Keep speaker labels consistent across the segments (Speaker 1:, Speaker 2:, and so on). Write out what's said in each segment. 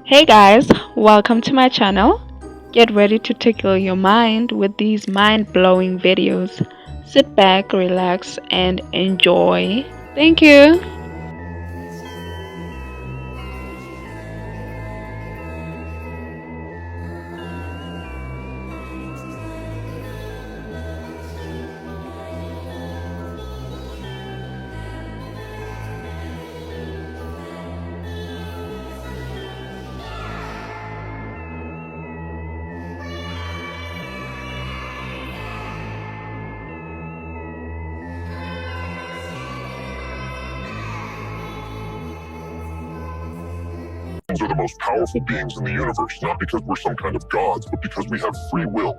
Speaker 1: Hey guys, welcome to my channel. Get ready to tickle your mind with these mind-blowing videos. Sit back, relax, and enjoy. Thank you.
Speaker 2: Humans are the most powerful beings in the universe, not because we're some kind of gods, but because we have free will.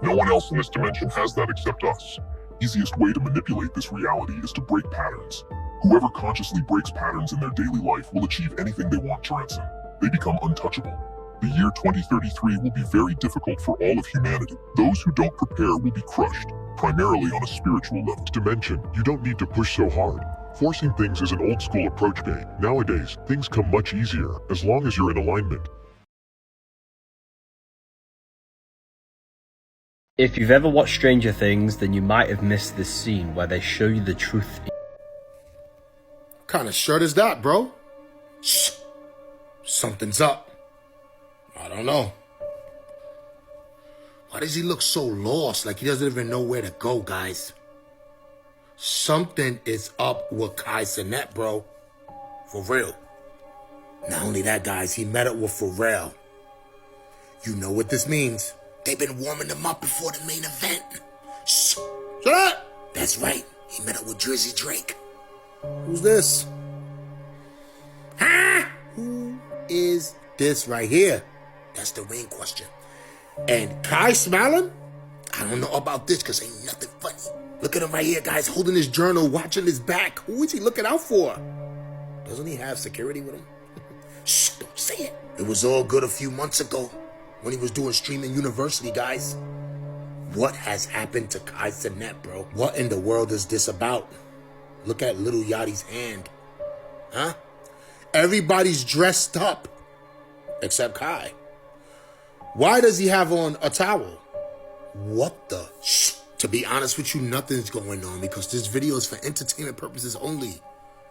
Speaker 2: No one else in this dimension has that except us. Easiest way to manipulate this reality is to break patterns. Whoever consciously breaks patterns in their daily life will achieve anything they want, Transon. They become untouchable. The year 2033 will be very difficult for all of humanity. Those who don't prepare will be crushed, primarily on a spiritual level.
Speaker 3: Dimension, you don't need to push so hard. Forcing things is an old school approach, babe. Nowadays, things come much easier, as long as you're in alignment.
Speaker 4: If you've ever watched Stranger Things, then you might have missed this scene where they show you the truth.
Speaker 5: What kind of shirt is that, bro? Shh. Something's up. I don't know. Why does he look so lost, like he doesn't even know where to go, guys? Something is up with Kai Cenat, bro. For real. Not only that, guys, he met up with Pharrell. You know what this means. They've been warming them up before the main event. Shh. Shut up! That's right. He met up with Drizzy Drake. Who's this? Huh? Who is this right here? That's the main question. And Kai smiling? I don't know about this because ain't nothing funny. Look at him right here, guys, holding his journal, watching his back. Who is he looking out for? Doesn't he have security with him? Shh, don't say it. It was all good a few months ago when he was doing Streaming University, guys. What has happened to Kai Cenat, bro? What in the world is this about? Look at Little Yachty's hand. Huh? Everybody's dressed up except Kai. Why does he have on a towel? What the shh? To be honest with you, nothing's going on because this video is for entertainment purposes only.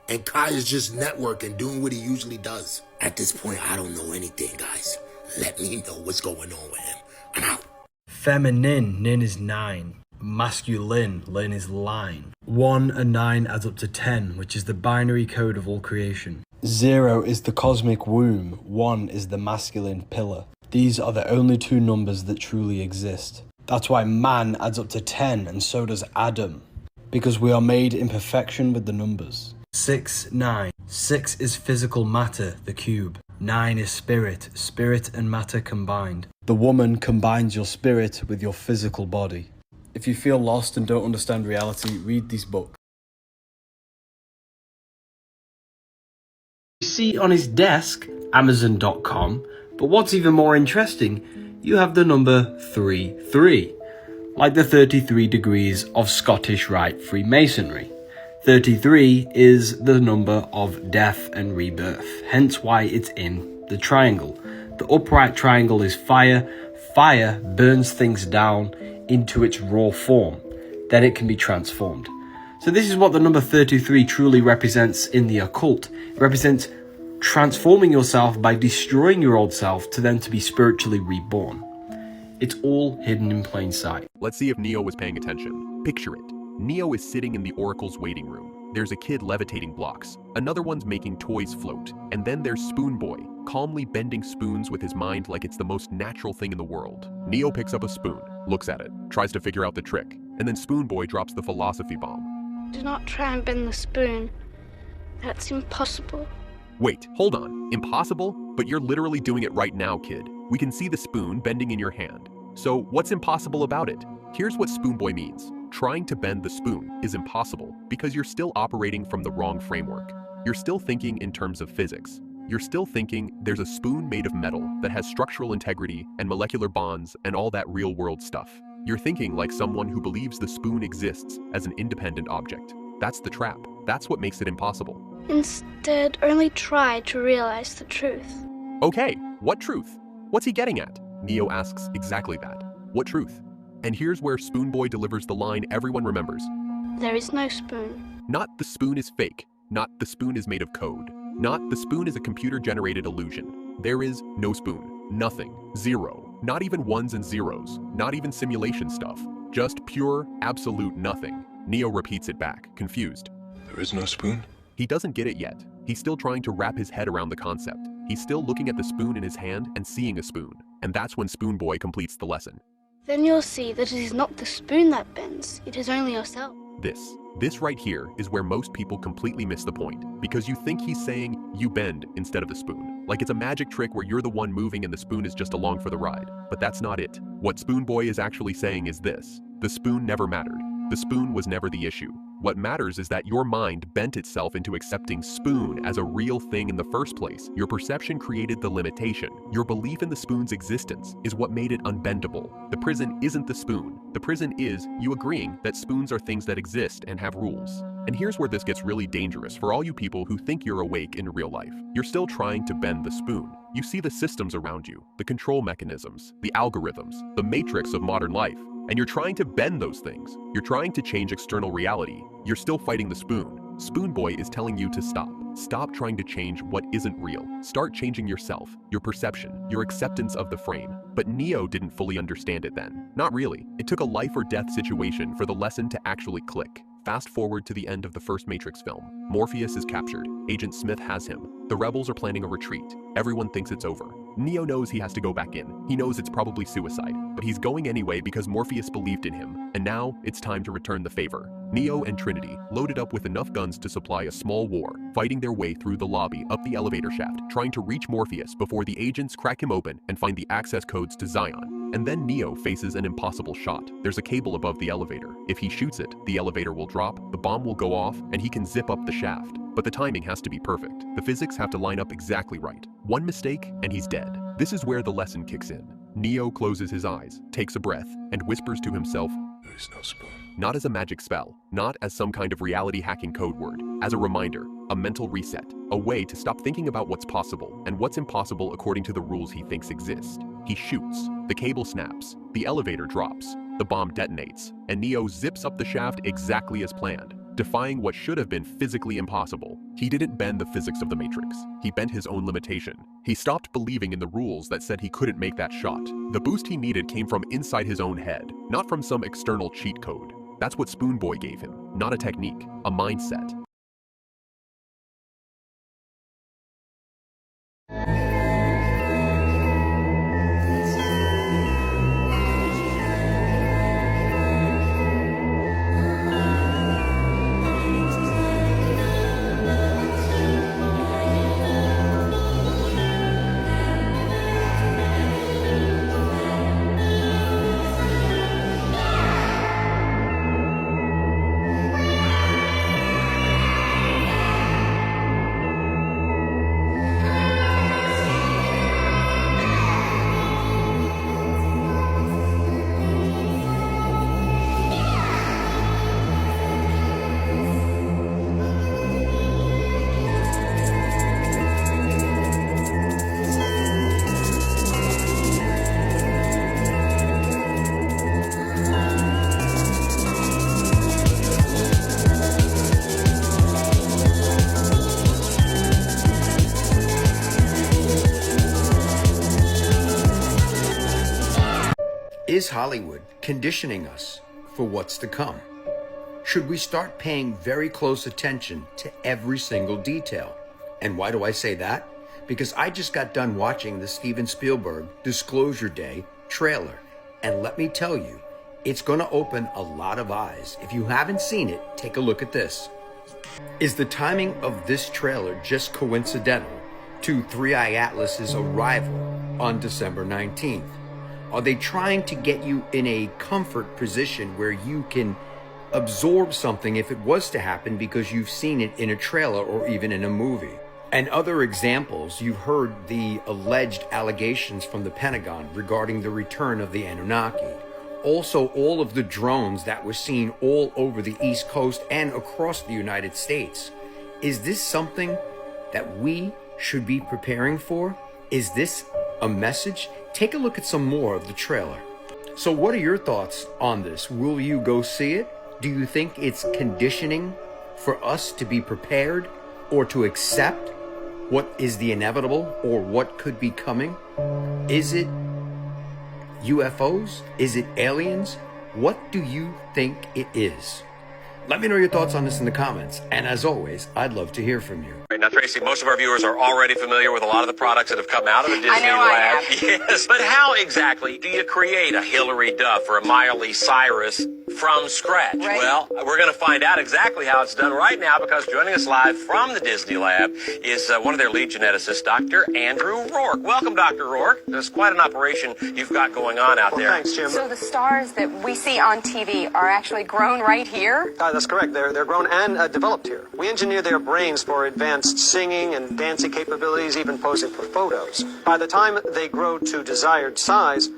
Speaker 5: And Kai is just networking, doing what he usually does. At this point, I don't know anything, guys. Let me know what's going on with him. I'm out.
Speaker 4: Feminine, nin is 9. Masculine, lin is line. 1 and 9 adds up to 10, which is the binary code of all creation. 0 is the cosmic womb, 1 is the masculine pillar. These are the only two numbers that truly exist. That's why man adds up to 10 and so does Adam. Because we are made in perfection with the numbers. 6, 9. 6 is physical matter, the cube. 9 is spirit, spirit and matter combined. The woman combines your spirit with your physical body. If you feel lost and don't understand reality, read these books. You see on his desk, Amazon.com, but what's even more interesting, you have the number 33, like the 33 degrees of Scottish Rite Freemasonry. 33 is the number of death and rebirth, hence why it's in the triangle. The upright triangle is fire. Fire burns things down into its raw form, then it can be transformed. So this is what the number 33 truly represents in the occult. It represents transforming yourself by destroying your old self to then to be spiritually reborn. It's all hidden in plain sight.
Speaker 6: Let's see if Neo was paying attention. Picture it. Neo is sitting in the Oracle's waiting room. There's a kid levitating blocks. Another one's making toys float. And then there's Spoon Boy, calmly bending spoons with his mind like it's the most natural thing in the world. Neo picks up a spoon, looks at it, tries to figure out the trick, and then Spoon Boy drops the philosophy bomb.
Speaker 7: Do not try and bend the spoon. That's impossible.
Speaker 6: Wait, hold on. Impossible? But you're literally doing it right now, kid. We can see the spoon bending in your hand. So what's impossible about it? Here's what Spoon Boy means. Trying to bend the spoon is impossible because you're still operating from the wrong framework. You're still thinking in terms of physics. You're still thinking there's a spoon made of metal that has structural integrity and molecular bonds and all that real-world stuff. You're thinking like someone who believes the spoon exists as an independent object. That's the trap. That's what makes it impossible.
Speaker 7: Instead, only try to realize the truth.
Speaker 6: Okay, What truth? What's he getting at? Neo asks exactly that. What truth? And here's where Spoon Boy delivers the line everyone remembers.
Speaker 7: There is no spoon.
Speaker 6: Not the spoon is fake. Not the spoon is made of code. Not the spoon is a computer-generated illusion. There is no spoon. Nothing. Zero. Not even ones and zeros. Not even simulation stuff. Just pure, absolute nothing. Neo repeats it back, confused.
Speaker 2: There is no spoon?
Speaker 6: He doesn't get it yet. He's still trying to wrap his head around the concept. He's still looking at the spoon in his hand and seeing a spoon. And that's when Spoon Boy completes the lesson.
Speaker 7: Then you'll see that it is not the spoon that bends, it is only yourself.
Speaker 6: This right here is where most people completely miss the point, because you think he's saying you bend instead of the spoon. Like it's a magic trick where you're the one moving and the spoon is just along for the ride. But that's not it. What Spoon Boy is actually saying is this: the spoon never mattered. The spoon was never the issue. What matters is that your mind bent itself into accepting spoon as a real thing in the first place. Your perception created the limitation. Your belief in the spoon's existence is what made it unbendable. The prison isn't the spoon. The prison is you agreeing that spoons are things that exist and have rules. And here's where this gets really dangerous for all you people who think you're awake in real life. You're still trying to bend the spoon. You see the systems around you, the control mechanisms, the algorithms, the matrix of modern life. And you're trying to bend those things. You're trying to change external reality. You're still fighting the spoon. Spoon Boy is telling you to stop. Stop trying to change what isn't real. Start changing yourself, your perception, your acceptance of the frame. But Neo didn't fully understand it then. Not really. It took a life or death situation for the lesson to actually click. Fast forward to the end of the first Matrix film. Morpheus is captured. Agent Smith has him. The rebels are planning a retreat. Everyone thinks it's over. Neo knows he has to go back in. He knows it's probably suicide, but he's going anyway because Morpheus believed in him. And now, it's time to return the favor. Neo and Trinity, loaded up with enough guns to supply a small war, fighting their way through the lobby up the elevator shaft, trying to reach Morpheus before the agents crack him open and find the access codes to Zion. And then Neo faces an impossible shot. There's a cable above the elevator. If he shoots it, the elevator will drop, the bomb will go off, and he can zip up the shaft. But the timing has to be perfect. The physics have to line up exactly right. One mistake, and he's dead. This is where the lesson kicks in. Neo closes his eyes, takes a breath, and whispers to himself,
Speaker 2: There is no spoon.
Speaker 6: not as a magic spell, not as some kind of reality hacking code word, as a reminder, a mental reset, a way to stop thinking about what's possible and what's impossible according to the rules he thinks exist. He shoots, the cable snaps, the elevator drops, the bomb detonates, and Neo zips up the shaft exactly as planned, defying what should have been physically impossible. He didn't bend the physics of the Matrix. He bent his own limitation. He stopped believing in the rules that said he couldn't make that shot. The boost he needed came from inside his own head, not from some external cheat code. That's what Spoon Boy gave him, not a technique, a mindset.
Speaker 8: Is Hollywood conditioning us for what's to come? Should we start paying very close attention to every single detail? And why do I say that? Because I just got done watching the Steven Spielberg Disclosure Day trailer. And let me tell you, it's going to open a lot of eyes. If you haven't seen it, take a look at this. Is the timing of this trailer just coincidental to Three Eye Atlas's arrival on December 19th? Are they trying to get you in a comfort position where you can absorb something if it was to happen because you've seen it in a trailer or even in a movie? And other examples, you've heard the alleged allegations from the Pentagon regarding the return of the Anunnaki. Also, all of the drones that were seen all over the East Coast and across the United States. Is this something that we should be preparing for? Is this a message? Take a look at some more of the trailer. So what are your thoughts on this? Will you go see it? Do you think it's conditioning for us to be prepared or to accept what is the inevitable or what could be coming? Is it UFOs? Is it aliens? What do you think it is? Let me know your thoughts on this in the comments. And as always, I'd love to hear from you.
Speaker 9: Right, now, Tracy, most of our viewers are already familiar with a lot of the products that have come out of the Disney lab. Yes, but how exactly do you create a Hilary Duff or a Miley Cyrus from scratch?
Speaker 10: Right.
Speaker 9: Well, we're going to find out exactly how it's done right now, because joining us live from the Disney lab is one of their lead geneticists, Dr. Andrew Rourke. Welcome, Dr. Rourke. There's quite an operation you've got going on out there.
Speaker 10: Thanks, Jim.
Speaker 11: So the stars that we see on TV are actually grown right here?
Speaker 10: That's correct. They're grown and developed here. We engineer their brains for advanced singing and dancing capabilities, even posing for photos. By the time they grow to desired size,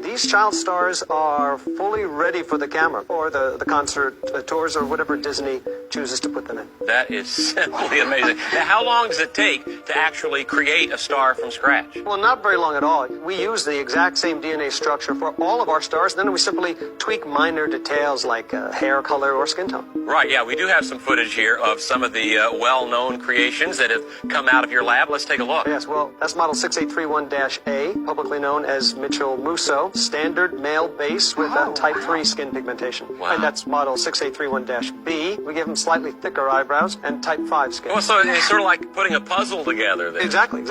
Speaker 10: these child stars are fully ready for the camera or the concert tours or whatever Disney chooses to put them in.
Speaker 9: That is simply amazing. Now, how long does it take to actually create a star from scratch?
Speaker 10: Well, not very long at all. We use the exact same DNA structure for all of our stars, then we simply tweak minor details like hair color or skin tone.
Speaker 9: Right, yeah, we do have some footage here of some of the well-known creations that have come out of your lab. Let's take a look.
Speaker 10: Yes, well, that's model 6831-A, publicly known as Mitchell Musso, standard male base with type 3 skin pigmentation.
Speaker 9: Wow.
Speaker 10: And that's model 6831-B. We give him slightly thicker eyebrows and type 5 skin.
Speaker 9: Well, so it's sort of like putting a puzzle together then.
Speaker 10: Exactly.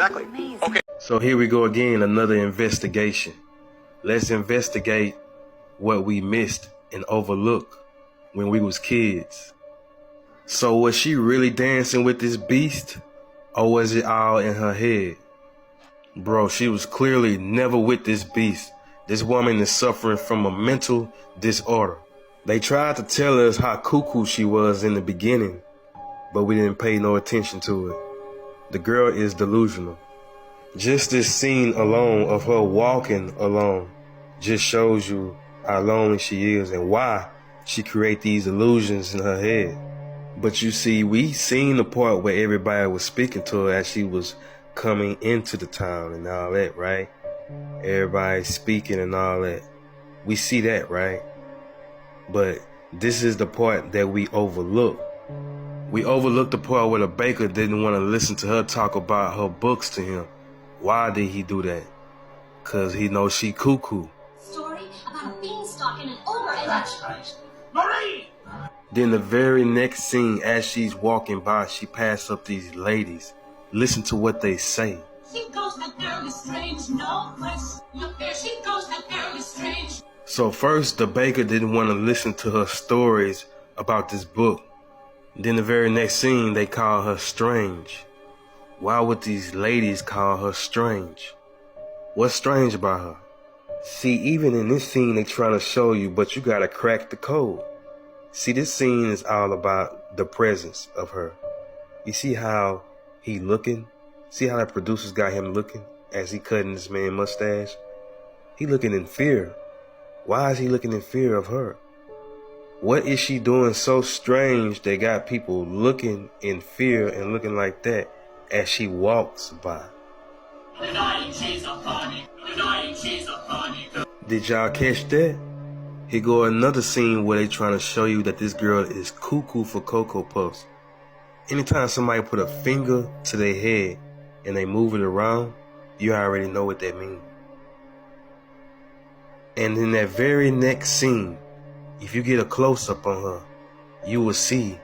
Speaker 9: Okay.
Speaker 12: So here we go again, another investigation. Let's investigate what we missed and overlooked when we was kids. So was she really dancing with this beast, or was it all in her head? Bro, she was clearly never with this beast. This woman is suffering from a mental disorder. They tried to tell us how cuckoo she was in the beginning, but we didn't pay no attention to it. The girl is delusional. Just this scene alone of her walking alone just shows you how lonely she is and why she create these illusions in her head. But you see, we seen the part where everybody was speaking to her as she was coming into the town and all that, right? Everybody speaking and all that. We see that, right? But this is the part that we overlook. We overlooked the part where the baker didn't want to listen to her talk about her books to him. Why did he do that? Cause he knows she cuckoo.
Speaker 13: Story about a beanstalk and an over-educated. Marie!
Speaker 12: Then the very next scene, as she's walking by, she passed up these ladies. Listen to what they say.
Speaker 13: She goes, that girl is strange, no question. Look there, she goes, that girl is strange.
Speaker 12: So first, the baker didn't want to listen to her stories about this book. Then the very next scene, they call her strange. Why would these ladies call her strange? What's strange about her? See, even in this scene, they trying to show you, but you gotta crack the code. See, this scene is all about the presence of her. You see how he looking? See how the producers got him looking as he cutting this man's mustache? He looking in fear. Why is he looking in fear of her? What is she doing so strange that got people looking in fear and looking like that as she walks by? Did y'all catch that? Here go another scene where they trying to show you that this girl is cuckoo for Cocoa Puffs. Anytime somebody put a finger to their head and they move it around, you already know what that means. And in that very next scene, if you get a close-up on her, you will see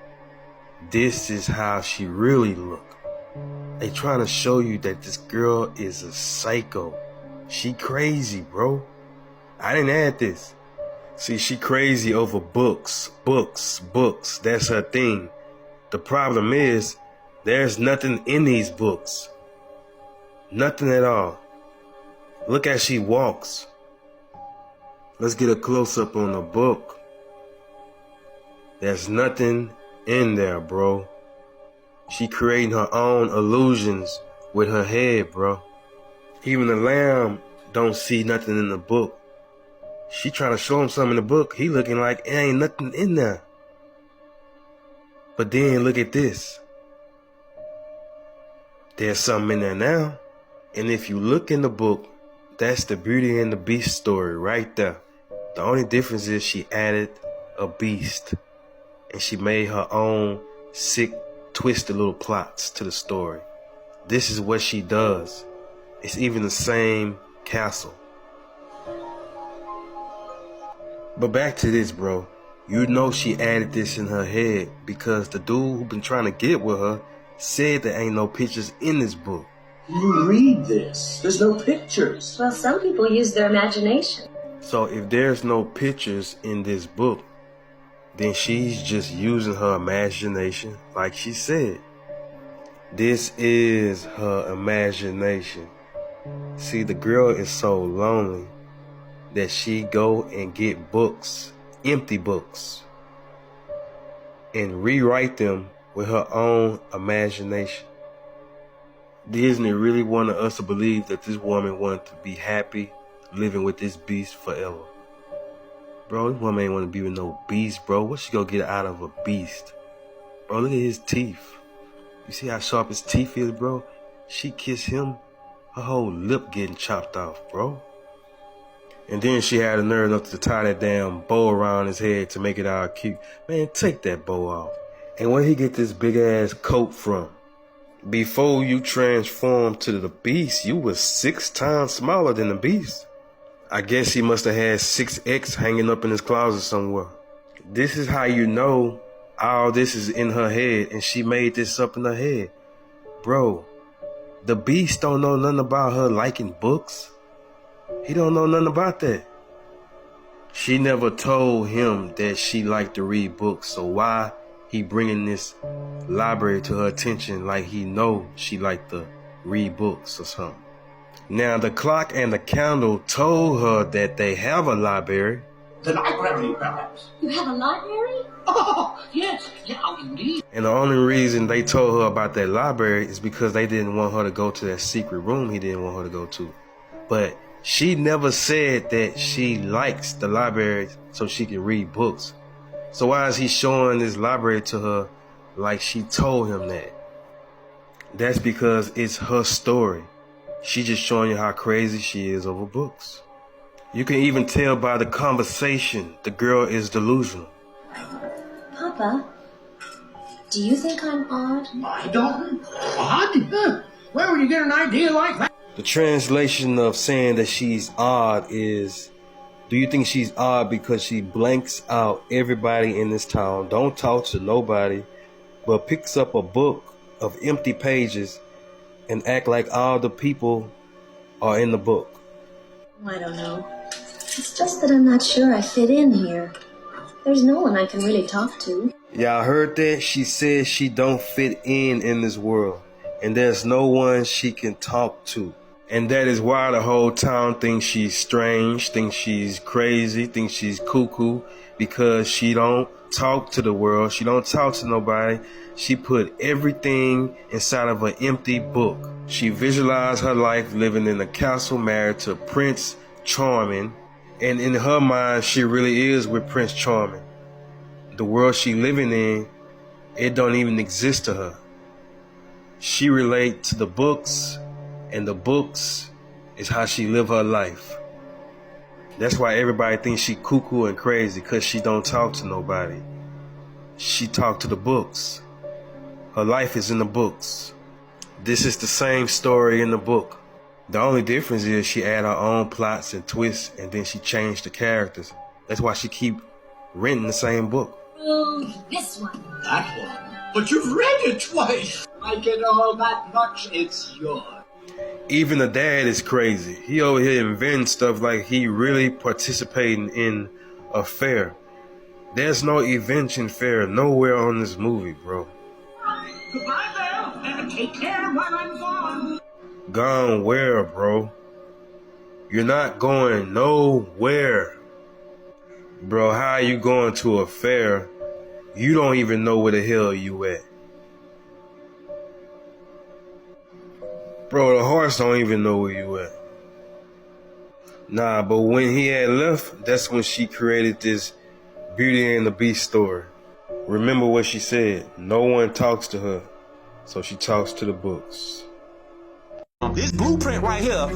Speaker 12: this is how she really look. They trying to show you that this girl is a psycho. She crazy, bro. I didn't add this. See, she crazy over books. That's her thing. The problem is, there's nothing in these books. Nothing at all. Look as she walks. Let's get a close-up on the book. There's nothing in there, bro. She creating her own illusions with her head, bro. Even the lamb don't see nothing in the book. She trying to show him something in the book. He looking like it ain't nothing in there. But then look at this. There's something in there now. And if you look in the book, That's the Beauty and the Beast story right there. The only difference is she added a beast. And she made her own sick, twisted little plots to the story. This is what she does. It's even the same castle. But back to this, bro. You know she added this in her head because the dude who been trying to get with her said there ain't no pictures in this book.
Speaker 14: You read this. There's no pictures.
Speaker 15: Well, some people use their imagination.
Speaker 12: So if there's no pictures in this book, then she's just using her imagination like she said. This is her imagination. See, the girl is so lonely that she go and get books, empty books, and rewrite them with her own imagination. Disney really wanted us to believe that this woman wanted to be happy living with this beast forever. Bro, this woman ain't want to be with no beast, bro. What she gonna get out of a beast? Bro, look at his teeth. You see how sharp his teeth is, bro? She kissed him, her whole lip getting chopped off, bro. And then she had the nerve enough to tie that damn bow around his head to make it all cute. Man, take that bow off. And where he get this big ass coat from? Before you transformed to the beast, you was 6 times smaller than the beast. I guess he must have had 6X hanging up in his closet somewhere. This is how you know all this is in her head and she made this up in her head. Bro, the beast don't know nothing about her liking books. He don't know nothing about that. She never told him that she liked to read books, so why he bringing this library to her attention like he know she liked to read books or something? Now the clock and the candle told her that they have a library.
Speaker 14: The library, perhaps.
Speaker 15: You have a library?
Speaker 14: Oh, yes, yeah, indeed.
Speaker 12: And the only reason they told her about that library is because they didn't want her to go to that secret room he didn't want her to go to. But she never said that she likes the library so she can read books. So why is he showing this library to her like she told him that? That's because it's her story. She just showing you how crazy she is over books. You can even tell by the conversation the girl is delusional.
Speaker 15: Papa, do you think I'm odd?
Speaker 14: My daughter? Odd? Where would you get an idea like that?
Speaker 12: The translation of saying that she's odd is, do you think she's odd because she blanks out everybody in this town, don't talk to nobody, but picks up a book of empty pages and act like all the people are in the book?
Speaker 15: I don't know. It's just that I'm not sure I fit in here. There's no one I can really talk to.
Speaker 12: Y'all heard that? She said she don't fit in this world. And there's no one she can talk to. And that is why the whole town thinks she's strange, thinks she's crazy, thinks she's cuckoo, because she don't talk to the world. She don't talk to nobody. She put everything inside of an empty book. She visualized her life living in a castle married to Prince Charming. And in her mind, she really is with Prince Charming. The world she living in, it don't even exist to her. She relate to the books, and the books is how she live her life. That's why everybody thinks she cuckoo and crazy, because she don't talk to nobody. She talk to the books. Her life is in the books. This is the same story in the book. The only difference is she add her own plots and twists, and then she changed the characters. That's why she keep renting the same book.
Speaker 15: Oh, this one.
Speaker 14: That one? But you've read it twice. Like it all that much, it's yours.
Speaker 12: Even the dad is crazy. He over here inventing stuff like he really participating in a fair. There's no invention fair nowhere on this movie, bro.
Speaker 14: Goodbye, Belle, and take care while I'm gone.
Speaker 12: Gone where, bro? You're not going nowhere. Bro, how are you going to a fair? You don't even know where the hell you at. Bro, the horse don't even know where you at. Nah, but when he had left, that's when she created this Beauty and the Beast story. Remember what she said, no one talks to her, so she talks to the books.
Speaker 16: This blueprint right here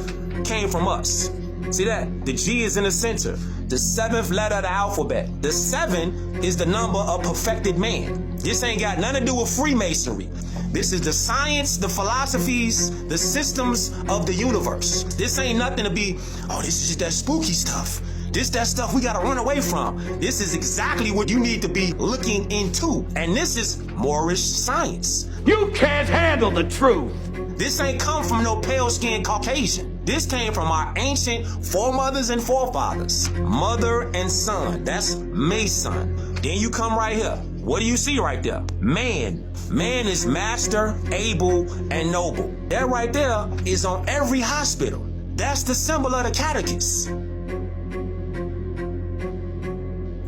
Speaker 16: came from us. See that? The G is in the center. The 7th letter of the alphabet. The 7 is the number of perfected man. This ain't got nothing to do with Freemasonry. This is the science, the philosophies, the systems of the universe. This ain't nothing to be, oh, this is just that spooky stuff. This that stuff we gotta run away from. This is exactly what you need to be looking into. And this is Moorish science. You can't handle the truth. This ain't come from no pale-skinned Caucasian. This came from our ancient foremothers and forefathers. Mother and son. That's Mason. Then you come right here. What do you see right there? Man. Man is master, able, and noble. That right there is on every hospital. That's the symbol of the catechist.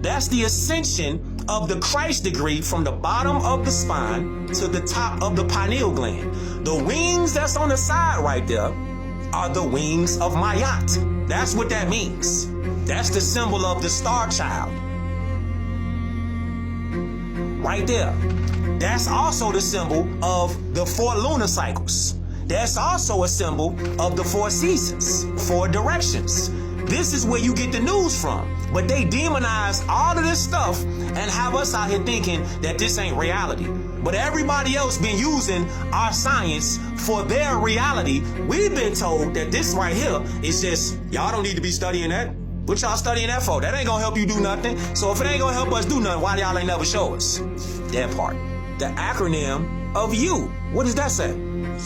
Speaker 16: That's the ascension of the Christ degree from the bottom of the spine to the top of the pineal gland. The wings that's on the side right there are the wings of Mayat. That's what that means. That's the symbol of the star child. Right there. That's also the symbol of the 4 lunar cycles. That's also a symbol of the 4 seasons, 4 directions. This is where you get the news from. But they demonize all of this stuff and have us out here thinking that this ain't reality. But everybody else been using our science for their reality. We've been told that this right here is just, y'all don't need to be studying that. What y'all studying that for? That ain't gonna help you do nothing. So if it ain't gonna help us do nothing, why y'all ain't never show us? That part. The acronym of you. What does that say?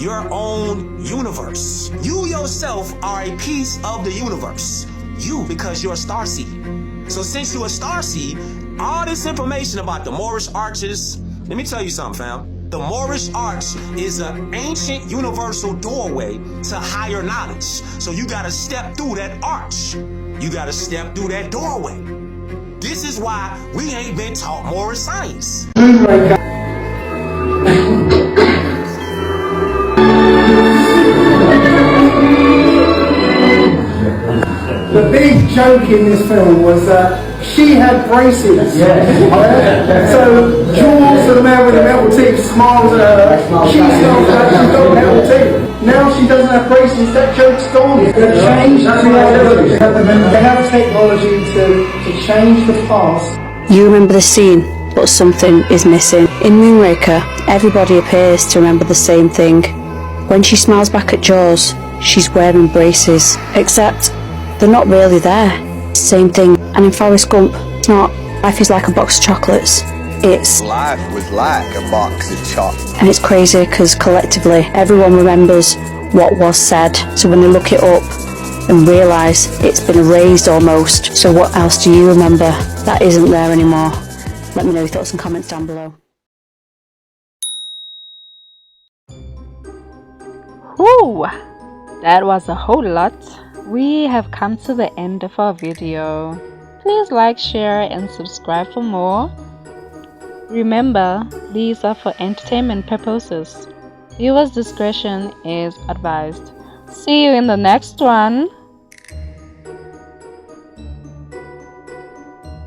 Speaker 16: Your own universe. You yourself are a piece of the universe. You, because you're a starseed. So since you're a starseed, all this information about the Moorish arches, let me tell you something, fam. The Moorish arch is an ancient universal doorway to higher knowledge. So you gotta step through that arch. You gotta step through that doorway. This is why we ain't been taught Moorish science.
Speaker 17: The big joke in this film was that she had braces. So Jules, the man with the metal teeth, smiles at her. She smiles like she's got metal teeth. Now she doesn't have braces. That joke's gone. They've changed reality. They have technology to change the past.
Speaker 18: You remember the scene, but something is missing. In Moonraker, everybody appears to remember the same thing. When she smiles back at Jaws, she's wearing braces. Except they're not really there. Same thing. And in Forrest Gump, it's not. Life is like a box of chocolates. It's
Speaker 19: life was like a box of chocolates.
Speaker 18: And it's crazy because collectively everyone remembers what was said. So when they look it up and realise it's been erased almost, so what else do you remember that isn't there anymore? Let me know your thoughts and comments down below.
Speaker 1: Whew, that was a whole lot. We have come to the end of our video. Please like, share and subscribe for more. Remember, these are for entertainment purposes. Viewers' discretion is advised. See you in the next one.